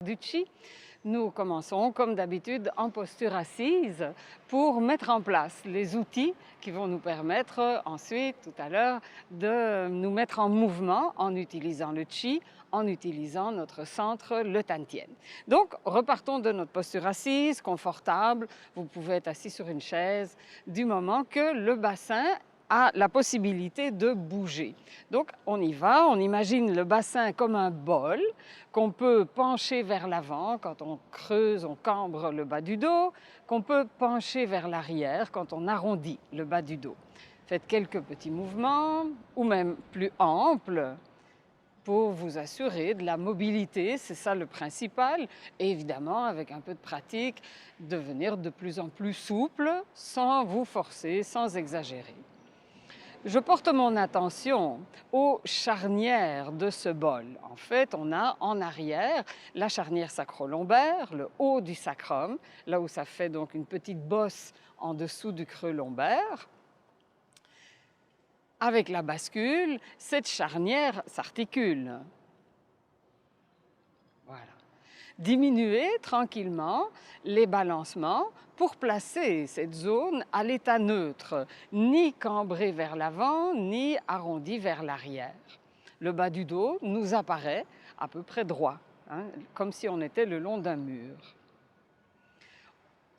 du Qi. Nous commençons, comme d'habitude, en posture assise pour mettre en place les outils qui vont nous permettre ensuite, tout à l'heure, de nous mettre en mouvement en utilisant le Qi, en utilisant notre centre, le Tantien. Donc, repartons de notre posture assise, confortable. Vous pouvez être assis sur une chaise du moment que le bassin a la possibilité de bouger. Donc, on y va, on imagine le bassin comme un bol qu'on peut pencher vers l'avant quand on creuse, on cambre le bas du dos, qu'on peut pencher vers l'arrière quand on arrondit le bas du dos. Faites quelques petits mouvements, ou même plus amples, pour vous assurer de la mobilité, c'est ça le principal, et évidemment, avec un peu de pratique, devenir de plus en plus souple, sans vous forcer, sans exagérer. Je porte mon attention aux charnières de ce bol. En fait, on a en arrière la charnière sacro-lombaire, le haut du sacrum, là où ça fait donc une petite bosse en dessous du creux lombaire. Avec la bascule, cette charnière s'articule. Voilà. Diminuez tranquillement les balancements pour placer cette zone à l'état neutre, ni cambré vers l'avant, ni arrondi vers l'arrière. Le bas du dos nous apparaît à peu près droit, comme si on était le long d'un mur.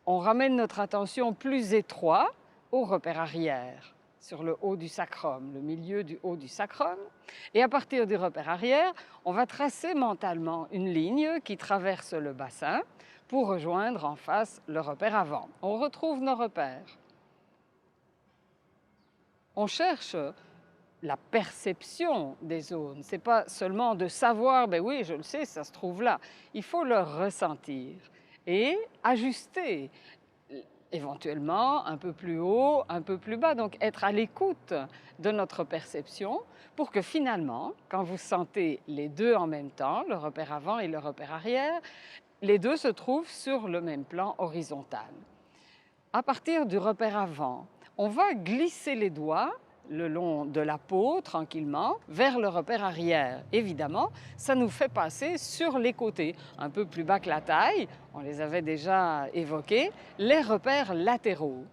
On ramène notre attention plus étroit au repère arrière, sur le haut du sacrum, le milieu du haut du sacrum. Et à partir du repère arrière, on va tracer mentalement une ligne qui traverse le bassin pour rejoindre en face le repère avant. On retrouve nos repères. On cherche la perception des zones. Ce n'est pas seulement de savoir, ben oui, je le sais, ça se trouve là. Il faut le ressentir et ajuster éventuellement un peu plus haut, un peu plus bas, donc être à l'écoute de notre perception pour que finalement, quand vous sentez les deux en même temps, le repère avant et le repère arrière, les deux se trouvent sur le même plan horizontal. À partir du repère avant, on va glisser les doigts le long de la peau, tranquillement, vers le repère arrière. Évidemment, ça nous fait passer sur les côtés, un peu plus bas que la taille, on les avait déjà évoqués, les repères latéraux.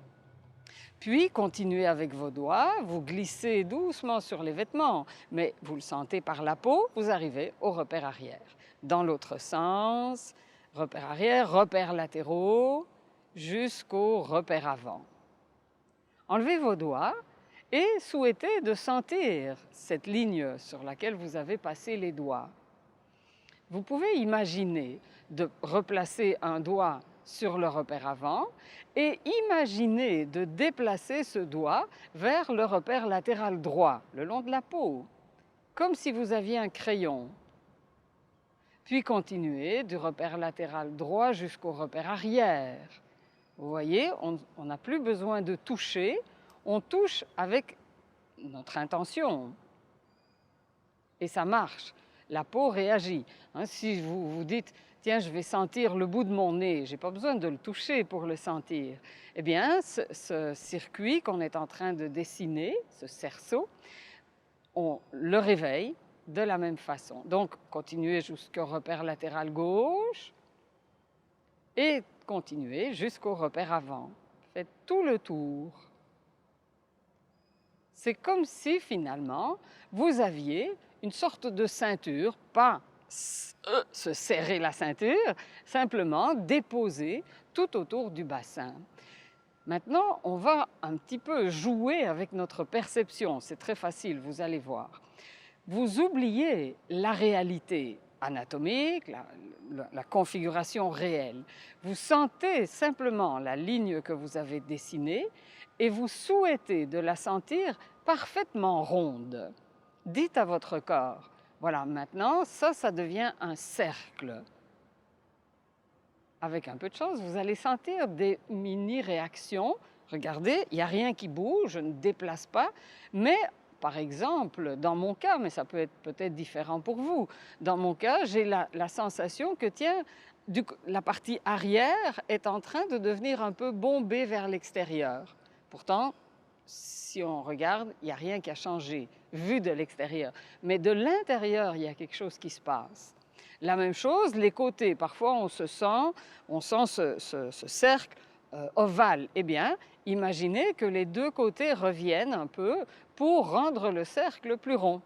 Puis, continuez avec vos doigts, vous glissez doucement sur les vêtements, mais vous le sentez par la peau, vous arrivez au repère arrière. Dans l'autre sens, repère arrière, repères latéraux, jusqu'au repère avant. Enlevez vos doigts et souhaitez de sentir cette ligne sur laquelle vous avez passé les doigts. Vous pouvez imaginer de replacer un doigt sur le repère avant et imaginer de déplacer ce doigt vers le repère latéral droit, le long de la peau, comme si vous aviez un crayon. Puis continuez du repère latéral droit jusqu'au repère arrière. Vous voyez, on n'a plus besoin de toucher, on touche avec notre intention. Et ça marche. La peau réagit. Si vous vous dites, tiens, je vais sentir le bout de mon nez, je n'ai pas besoin de le toucher pour le sentir. Eh bien, ce circuit qu'on est en train de dessiner, ce cerceau, on le réveille de la même façon. Donc, continuez jusqu'au repère latéral gauche et continuez jusqu'au repère avant. Faites tout le tour. C'est comme si, finalement, vous aviez une sorte de ceinture, pas se serrer la ceinture, simplement déposer tout autour du bassin. Maintenant, on va un petit peu jouer avec notre perception. C'est très facile, vous allez voir. Vous oubliez la réalité anatomique, la configuration réelle. Vous sentez simplement la ligne que vous avez dessinée et vous souhaitez de la sentir parfaitement ronde. Dites à votre corps, voilà, maintenant, ça devient un cercle. Avec un peu de chance, vous allez sentir des mini-réactions. Regardez, il n'y a rien qui bouge, je ne déplace pas, mais par exemple, dans mon cas, mais ça peut être peut-être différent pour vous, dans mon cas, j'ai la sensation que, tiens, la partie arrière est en train de devenir un peu bombée vers l'extérieur. Pourtant, si on regarde, il n'y a rien qui a changé, vu de l'extérieur. Mais de l'intérieur, il y a quelque chose qui se passe. La même chose, les côtés. Parfois, on sent ce cercle ovale. Eh bien, imaginez que les deux côtés reviennent un peu pour rendre le cercle plus rond.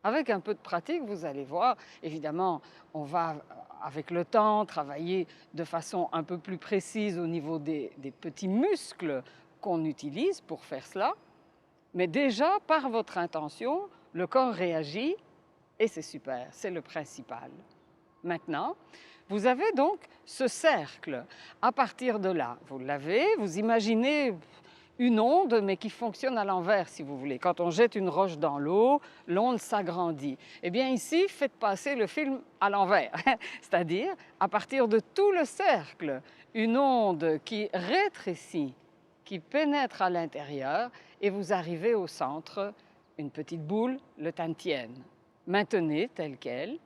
Avec un peu de pratique, vous allez voir, évidemment, on va avec le temps travailler de façon un peu plus précise au niveau des petits muscles qu'on utilise pour faire cela. Mais déjà, par votre intention, le corps réagit et c'est super, c'est le principal. Maintenant, vous avez donc ce cercle. À partir de là, vous l'avez, vous imaginez une onde, mais qui fonctionne à l'envers, si vous voulez. Quand on jette une roche dans l'eau, l'onde s'agrandit. Eh bien ici, faites passer le film à l'envers, c'est-à-dire à partir de tout le cercle, une onde qui rétrécit, qui pénètre à l'intérieur, et vous arrivez au centre, une petite boule, le Tantien. Maintenez telle qu'elle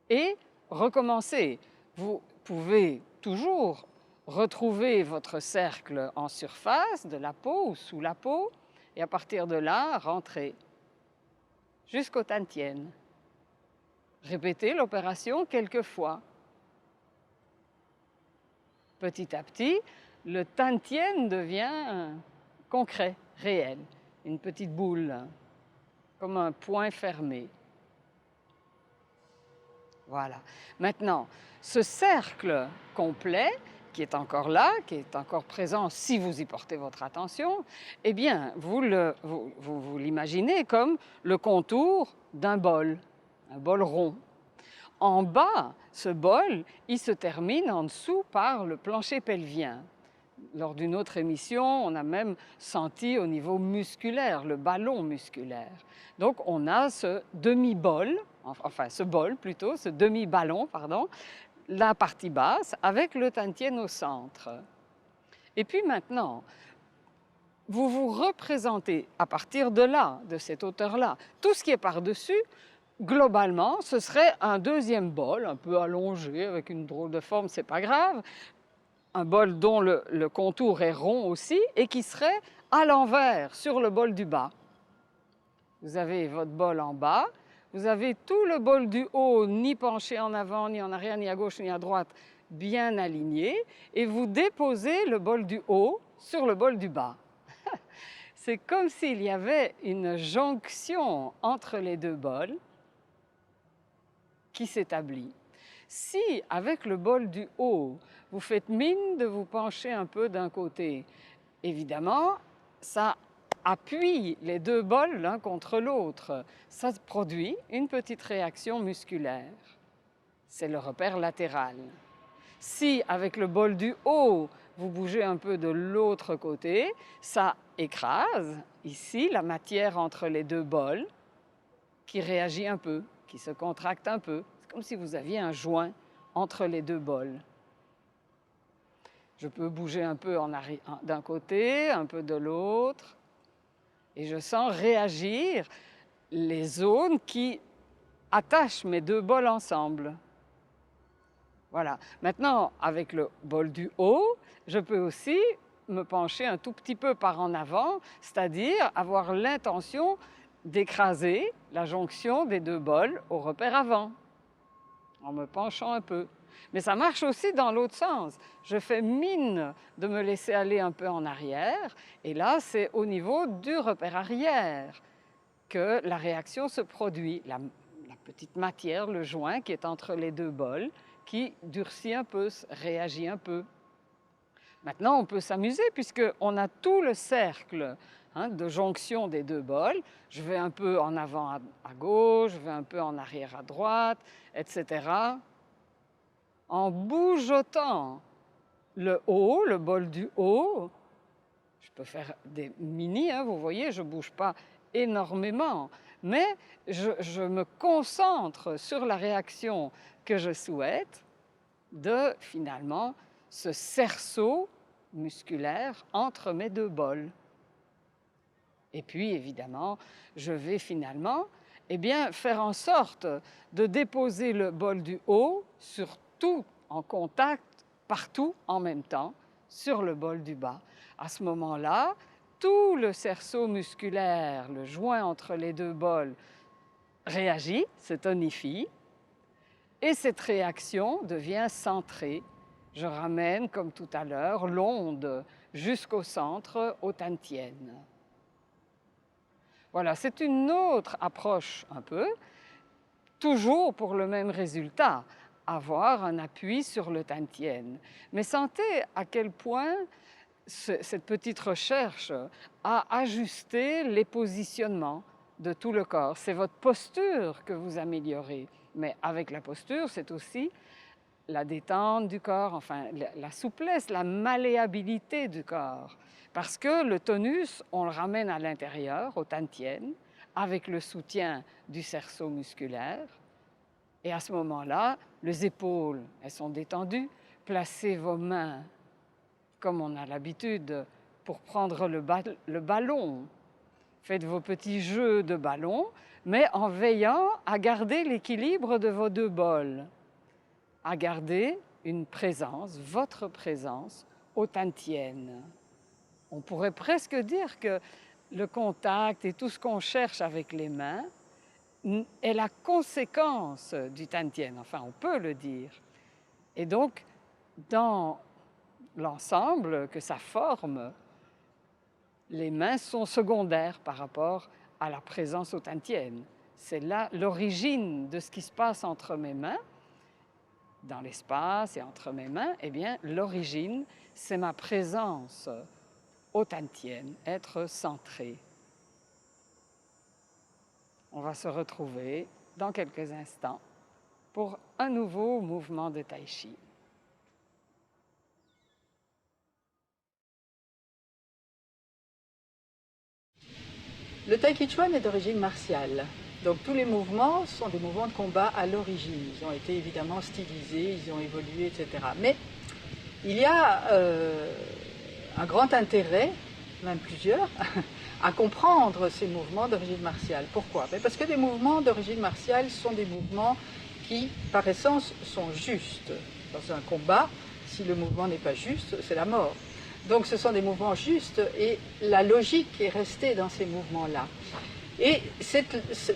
et recommencez. Vous pouvez toujours retrouver votre cercle en surface de la peau ou sous la peau et à partir de là, rentrez jusqu'au Tantien. Répétez l'opération quelques fois. Petit à petit, le Tantien devient concret, réel, une petite boule, comme un point fermé. Voilà. Maintenant, ce cercle complet, qui est encore là, qui est encore présent si vous y portez votre attention, eh bien, vous l'imaginez comme le contour d'un bol, un bol rond. En bas, ce bol, il se termine en dessous par le plancher pelvien. Lors d'une autre émission, on a même senti au niveau musculaire, le ballon musculaire. Donc on a ce demi-bol, enfin ce bol plutôt, ce demi-ballon, pardon, la partie basse avec le Tantien au centre. Et puis maintenant, vous vous représentez à partir de là, de cette hauteur-là, tout ce qui est par-dessus, globalement, ce serait un deuxième bol, un peu allongé, avec une drôle de forme, c'est pas grave, un bol dont le contour est rond aussi et qui serait à l'envers sur le bol du bas. Vous avez votre bol en bas, vous avez tout le bol du haut, ni penché en avant, ni en arrière, ni à gauche, ni à droite, bien aligné, et vous déposez le bol du haut sur le bol du bas. C'est comme s'il y avait une jonction entre les deux bols qui s'établit. Si, avec le bol du haut, vous faites mine de vous pencher un peu d'un côté, évidemment, ça appuie les deux bols l'un contre l'autre. Ça produit une petite réaction musculaire. C'est le repère latéral. Si, avec le bol du haut, vous bougez un peu de l'autre côté, ça écrase, ici, la matière entre les deux bols, qui réagit un peu, qui se contracte un peu. C'est comme si vous aviez un joint entre les deux bols. Je peux bouger un peu d'un côté, un peu de l'autre, et je sens réagir les zones qui attachent mes deux bols ensemble. Voilà. Maintenant, avec le bol du haut, je peux aussi me pencher un tout petit peu par en avant, c'est-à-dire avoir l'intention d'écraser la jonction des deux bols au repère avant, en me penchant un peu. Mais ça marche aussi dans l'autre sens. Je fais mine de me laisser aller un peu en arrière, et là, c'est au niveau du repère arrière que la réaction se produit. La petite matière, le joint qui est entre les deux bols, qui durcit un peu, réagit un peu. Maintenant, on peut s'amuser puisqu'on a tout le cercle de jonction des deux bols. Je vais un peu en avant à gauche, je vais un peu en arrière à droite, etc. En bougeotant le haut, le bol du haut, je peux faire des mini, vous voyez, je ne bouge pas énormément, mais je me concentre sur la réaction que je souhaite de, finalement, ce cerceau musculaire entre mes deux bols. Et puis, évidemment, je vais finalement faire en sorte de déposer le bol du haut sur tout, en contact, partout en même temps, sur le bol du bas. À ce moment-là, tout le cerceau musculaire, le joint entre les deux bols, réagit, se tonifie, Et cette réaction devient centrée. Je ramène, comme tout à l'heure, l'onde jusqu'au centre, au Tantien. Voilà, c'est une autre approche un peu, toujours pour le même résultat, avoir un appui sur le Tantien. Mais sentez à quel point cette petite recherche a ajusté les positionnements de tout le corps. C'est votre posture que vous améliorez. Mais avec la posture, c'est aussi la détente du corps, enfin la souplesse, la malléabilité du corps. Parce que le tonus, on le ramène à l'intérieur, au Tantien, avec le soutien du cerceau musculaire. Et à ce moment-là, les épaules, elles sont détendues. Placez vos mains, comme on a l'habitude, pour prendre le ballon. Faites vos petits jeux de ballon, mais en veillant à garder l'équilibre de vos deux bols, à garder une présence, votre présence, au Tantien. On pourrait presque dire que le contact et tout ce qu'on cherche avec les mains est la conséquence du Tantien, enfin on peut le dire. Et donc, dans l'ensemble que ça forme, les mains sont secondaires par rapport à la présence au Tantien. C'est là l'origine de ce qui se passe entre mes mains, dans l'espace et entre mes mains. Eh bien, l'origine, c'est ma présence au Tantien, être centré. On va se retrouver dans quelques instants pour un nouveau mouvement de Tai Chi. Le Tai Chi Chuan est d'origine martiale. Donc tous les mouvements sont des mouvements de combat à l'origine. Ils ont été évidemment stylisés, ils ont évolué, etc. Mais il y a un grand intérêt, même plusieurs, à comprendre ces mouvements d'origine martiale. Pourquoi? Parce que les mouvements d'origine martiale sont des mouvements qui, par essence, sont justes. Dans un combat, si le mouvement n'est pas juste, c'est la mort. Donc ce sont des mouvements justes et la logique est restée dans ces mouvements-là. Et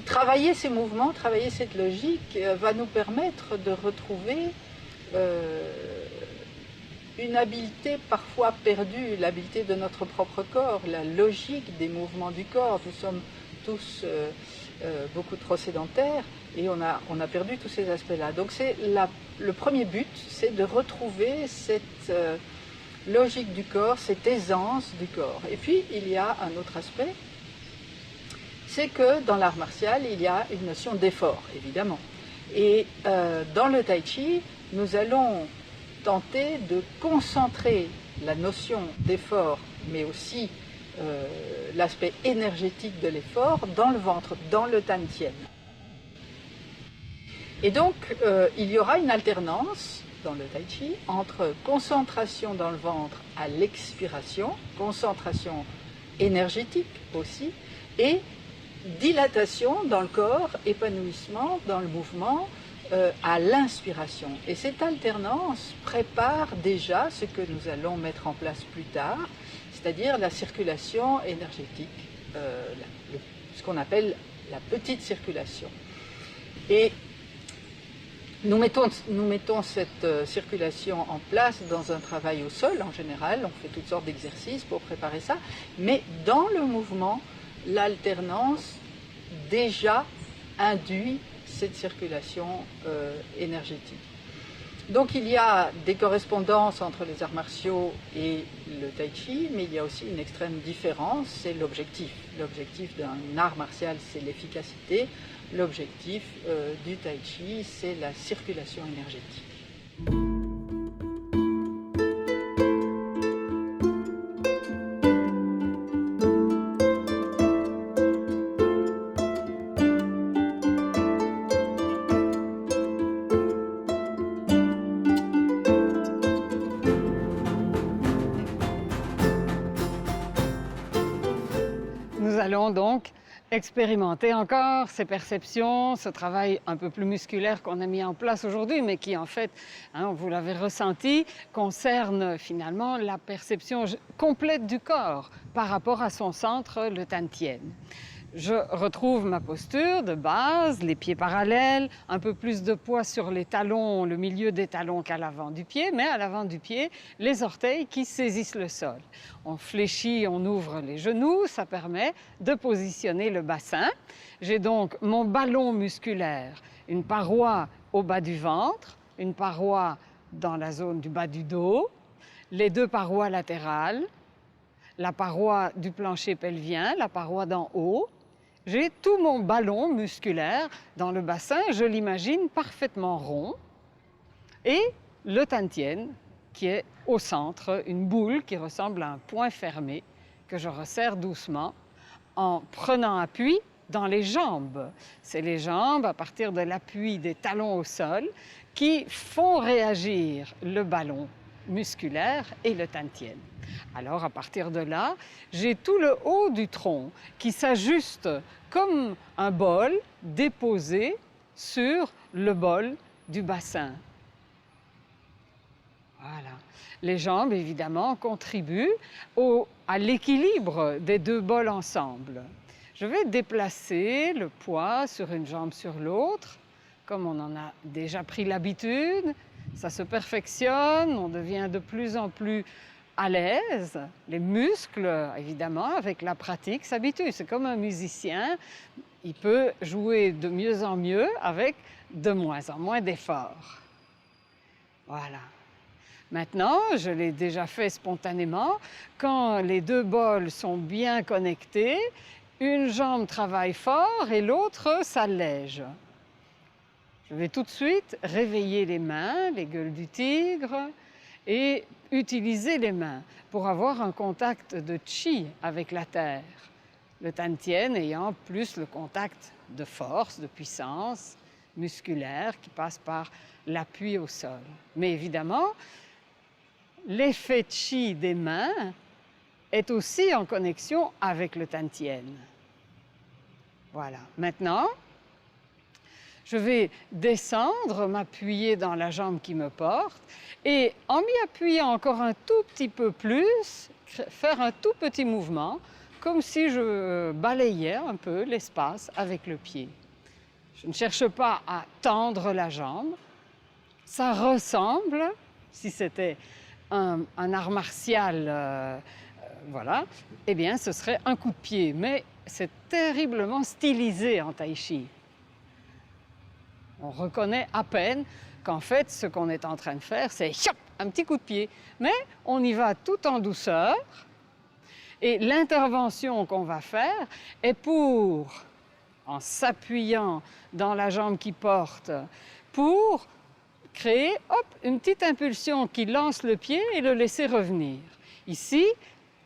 travailler ces mouvements, travailler cette logique va nous permettre de retrouver une habileté parfois perdue, l'habileté de notre propre corps, la logique des mouvements du corps. Nous sommes tous beaucoup trop sédentaires et on a perdu tous ces aspects-là. Donc le premier but, c'est de retrouver cette logique du corps, cette aisance du corps. Et puis, il y a un autre aspect, c'est que dans l'art martial, il y a une notion d'effort, évidemment. Et dans le Tai Chi, nous allons tenter de concentrer la notion d'effort, mais aussi l'aspect énergétique de l'effort dans le ventre, dans le Tantien. Et donc, il y aura une alternance dans le Tai Chi entre concentration dans le ventre à l'expiration, concentration énergétique aussi, et dilatation dans le corps, épanouissement dans le mouvement à l'inspiration. Et cette alternance prépare déjà ce que nous allons mettre en place plus tard, c'est-à-dire la circulation énergétique, ce qu'on appelle la petite circulation. Et nous mettons cette circulation en place dans un travail au sol en général, on fait toutes sortes d'exercices pour préparer ça, mais dans le mouvement, l'alternance déjà induit cette circulation énergétique. Donc il y a des correspondances entre les arts martiaux et le Tai Chi, mais il y a aussi une extrême différence, c'est l'objectif. L'objectif d'un art martial, c'est l'efficacité. L'objectif du Tai Chi, c'est la circulation énergétique. Nous allons donc expérimenter encore ces perceptions, ce travail un peu plus musculaire qu'on a mis en place aujourd'hui, mais qui en fait, vous l'avez ressenti, concerne finalement la perception complète du corps par rapport à son centre, le Tantien. Je retrouve ma posture de base, les pieds parallèles, un peu plus de poids sur les talons, le milieu des talons qu'à l'avant du pied, mais à l'avant du pied, les orteils qui saisissent le sol. On fléchit, on ouvre les genoux, ça permet de positionner le bassin. J'ai donc mon ballon musculaire, une paroi au bas du ventre, une paroi dans la zone du bas du dos, les deux parois latérales, la paroi du plancher pelvien, la paroi d'en haut. J'ai tout mon ballon musculaire dans le bassin, je l'imagine parfaitement rond, et le Tantien qui est au centre, une boule qui ressemble à un poing fermé que je resserre doucement en prenant appui dans les jambes. C'est les jambes, à partir de l'appui des talons au sol, qui font réagir le ballon musculaire et le Tantien. Alors à partir de là, j'ai tout le haut du tronc qui s'ajuste comme un bol déposé sur le bol du bassin. Voilà. Les jambes, évidemment, contribuent à l'équilibre des deux bols ensemble. Je vais déplacer le poids sur une jambe sur l'autre, comme on en a déjà pris l'habitude. Ça se perfectionne, on devient de plus en plus à l'aise. Les muscles, évidemment, avec la pratique, s'habituent. C'est comme un musicien, il peut jouer de mieux en mieux avec de moins en moins d'efforts. Voilà. Maintenant, je l'ai déjà fait spontanément, quand les deux bols sont bien connectés, une jambe travaille fort et l'autre s'allège. Je vais tout de suite réveiller les mains, les gueules du tigre, et utiliser les mains pour avoir un contact de chi avec la terre. Le Tantien ayant plus le contact de force, de puissance musculaire qui passe par l'appui au sol. Mais évidemment, l'effet chi des mains est aussi en connexion avec le Tantien. Voilà. Maintenant, je vais descendre, m'appuyer dans la jambe qui me porte et en m'y appuyant encore un tout petit peu plus, faire un tout petit mouvement comme si je balayais un peu l'espace avec le pied. Je ne cherche pas à tendre la jambe. Ça ressemble, si c'était un art martial, voilà, eh bien ce serait un coup de pied, mais c'est terriblement stylisé en tai chi. On reconnaît à peine qu'en fait, ce qu'on est en train de faire, c'est un petit coup de pied. Mais on y va tout en douceur. Et l'intervention qu'on va faire est pour, en s'appuyant dans la jambe qui porte, pour créer une petite impulsion qui lance le pied et le laisser revenir. Ici,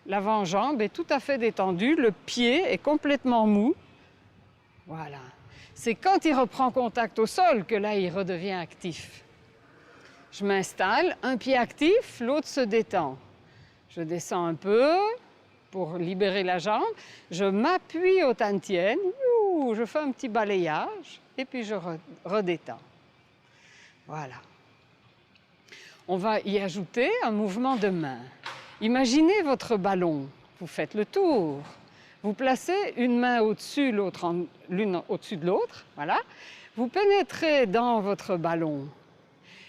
l'avant-jambe est tout à fait détendue, le pied est complètement mou. Voilà. C'est quand il reprend contact au sol que là, il redevient actif. Je m'installe, un pied actif, l'autre se détend. Je descends un peu pour libérer la jambe. Je m'appuie au Tantien, je fais un petit balayage et puis je redétends. Voilà. On va y ajouter un mouvement de main. Imaginez votre ballon. Vous faites le tour. Vous placez une main au-dessus, l'une au-dessus de l'autre, voilà. Vous pénétrez dans votre ballon.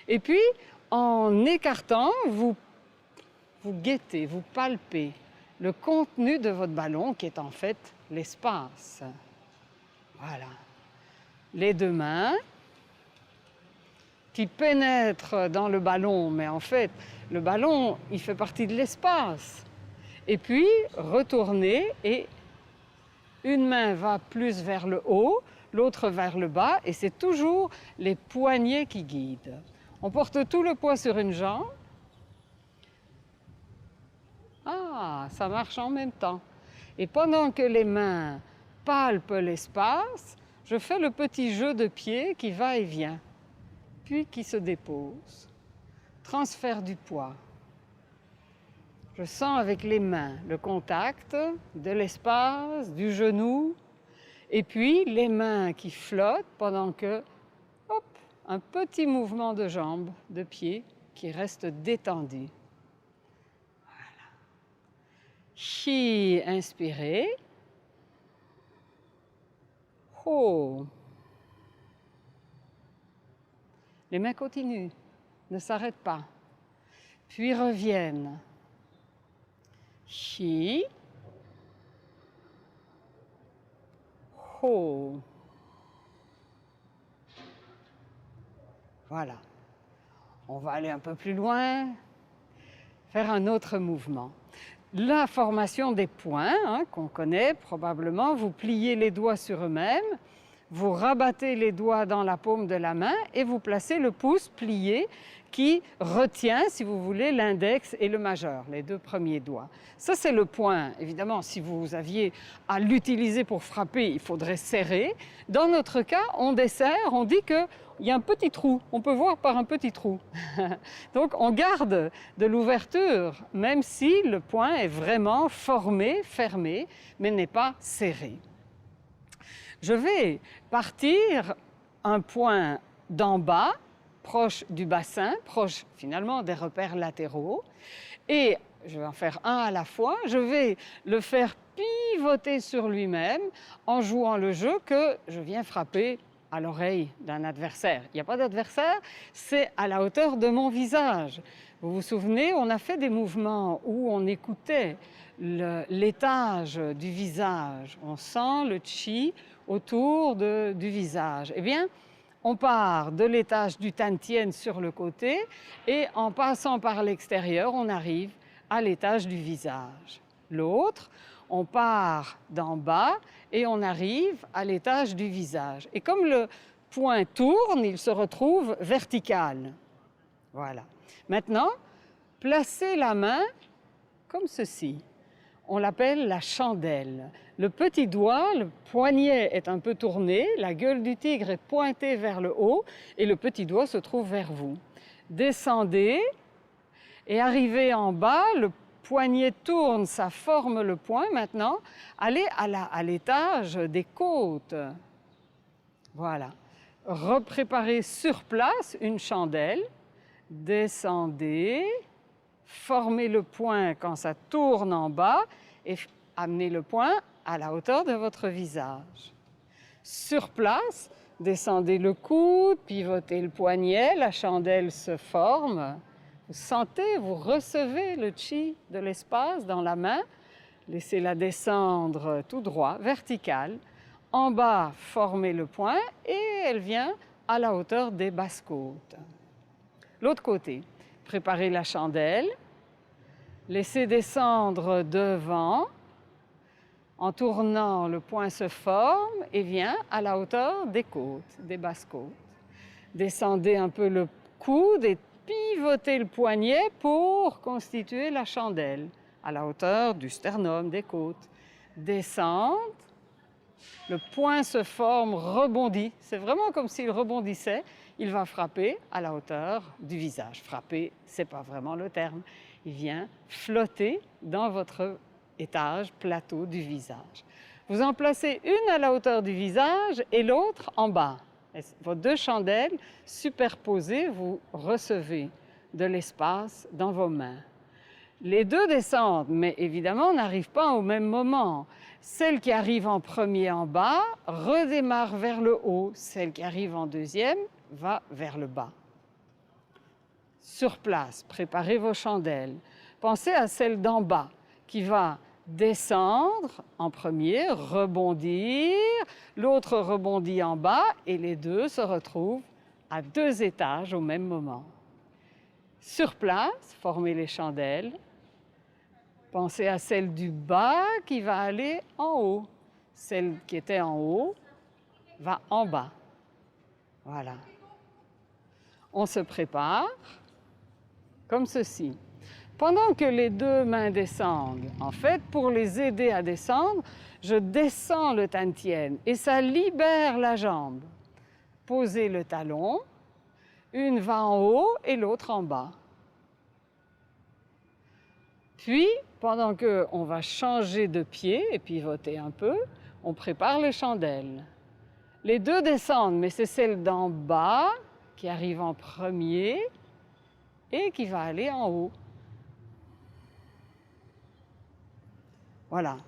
Et puis, en écartant, vous guettez, vous palpez le contenu de votre ballon, qui est en fait l'espace. Voilà. Les deux mains qui pénètrent dans le ballon, mais en fait, le ballon, il fait partie de l'espace. Et puis, retournez et une main va plus vers le haut, l'autre vers le bas, et c'est toujours les poignets qui guident. On porte tout le poids sur une jambe. Ah, ça marche en même temps. Et pendant que les mains palpent l'espace, je fais le petit jeu de pied qui va et vient, puis qui se dépose. Transfert du poids. Je sens avec les mains le contact de l'espace, du genou, et puis les mains qui flottent pendant que, un petit mouvement de jambe, de pied, qui reste détendu. Voilà. Chi, inspirez. Ho. Les mains continuent, ne s'arrêtent pas, puis reviennent. Hi. Ho. Voilà. On va aller un peu plus loin, faire un autre mouvement. La formation des poings, qu'on connaît probablement, vous pliez les doigts sur eux-mêmes, vous rabattez les doigts dans la paume de la main et vous placez le pouce plié qui retient, si vous voulez, l'index et le majeur, les deux premiers doigts. Ça, c'est le poing. Évidemment, si vous aviez à l'utiliser pour frapper, il faudrait serrer. Dans notre cas, on desserre, on dit qu'il y a un petit trou, on peut voir par un petit trou. Donc, on garde de l'ouverture, même si le poing est vraiment formé, fermé, mais n'est pas serré. Je vais partir un point d'en bas, proche du bassin, proche finalement des repères latéraux, et je vais en faire un à la fois. Je vais le faire pivoter sur lui-même en jouant le jeu que je viens frapper à l'oreille d'un adversaire. Il n'y a pas d'adversaire, c'est à la hauteur de mon visage. Vous vous souvenez, on a fait des mouvements où on écoutait l'étage du visage. On sent le chi autour du visage. Eh bien, on part de l'étage du Tantien sur le côté et en passant par l'extérieur, on arrive à l'étage du visage. L'autre, on part d'en bas et on arrive à l'étage du visage. Et comme le point tourne, il se retrouve vertical. Voilà. Maintenant, placez la main comme ceci. On l'appelle la chandelle. Le petit doigt, le poignet est un peu tourné, la gueule du tigre est pointée vers le haut et le petit doigt se trouve vers vous. Descendez et arrivez en bas, le poignet tourne, ça forme le poing. Maintenant, allez à l'étage des côtes. Voilà. Repréparez sur place une chandelle. Descendez, formez le poing quand ça tourne en bas et amenez le poing à la hauteur de votre visage. Sur place, descendez le coude, pivotez le poignet, la chandelle se forme. Vous sentez, vous recevez le chi de l'espace dans la main. Laissez-la descendre tout droit, verticale. En bas, formez le poing et elle vient à la hauteur des basses côtes. L'autre côté, préparez la chandelle. Laissez descendre devant. En tournant, le poing se forme et vient à la hauteur des côtes, des basses côtes. Descendez un peu le coude et pivotez le poignet pour constituer la chandelle à la hauteur du sternum, des côtes. Descendre, le poing se forme, rebondit. C'est vraiment comme s'il rebondissait. Il va frapper à la hauteur du visage. Frapper, ce n'est pas vraiment le terme. Il vient flotter dans votre étage, plateau du visage. Vous en placez une à la hauteur du visage et l'autre en bas. Vos deux chandelles superposées, vous recevez de l'espace dans vos mains. Les deux descendent, mais évidemment n'arrivent pas au même moment. Celle qui arrive en premier en bas redémarre vers le haut. Celle qui arrive en deuxième va vers le bas. Sur place, préparez vos chandelles. Pensez à celle d'en bas qui va descendre en premier, rebondir, l'autre rebondit en bas et les deux se retrouvent à deux étages au même moment. Sur place, formez les chandelles. Pensez à celle du bas qui va aller en haut. Celle qui était en haut va en bas. Voilà. On se prépare comme ceci. Pendant que les deux mains descendent, en fait, pour les aider à descendre, je descends le Tantien et ça libère la jambe. Posez le talon, une va en haut et l'autre en bas. Puis, pendant qu'on va changer de pied et pivoter un peu, on prépare les chandelles. Les deux descendent, mais c'est celle d'en bas qui arrive en premier et qui va aller en haut. Voilà.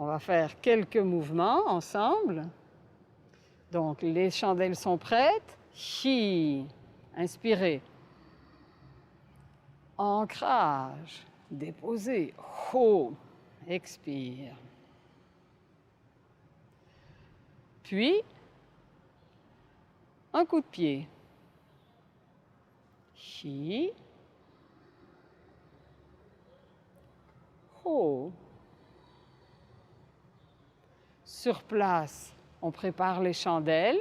On va faire quelques mouvements ensemble. Donc, les chandelles sont prêtes. Hi. Inspirez. Ancrage. Déposez. Ho. Expire. Puis, un coup de pied. Hi. Ho. Sur place, on prépare les chandelles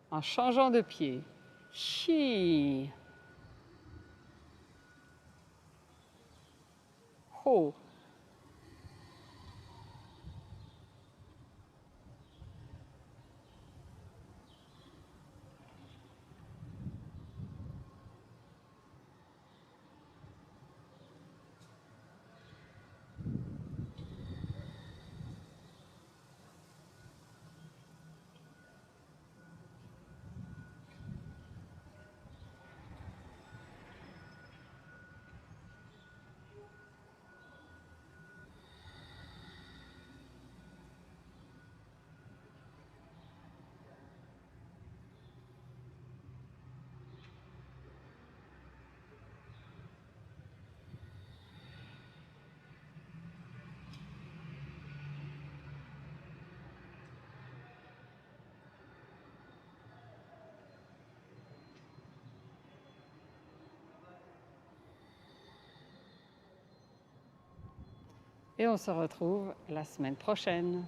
en changeant de pied. Hi. Ho. Et on se retrouve la semaine prochaine.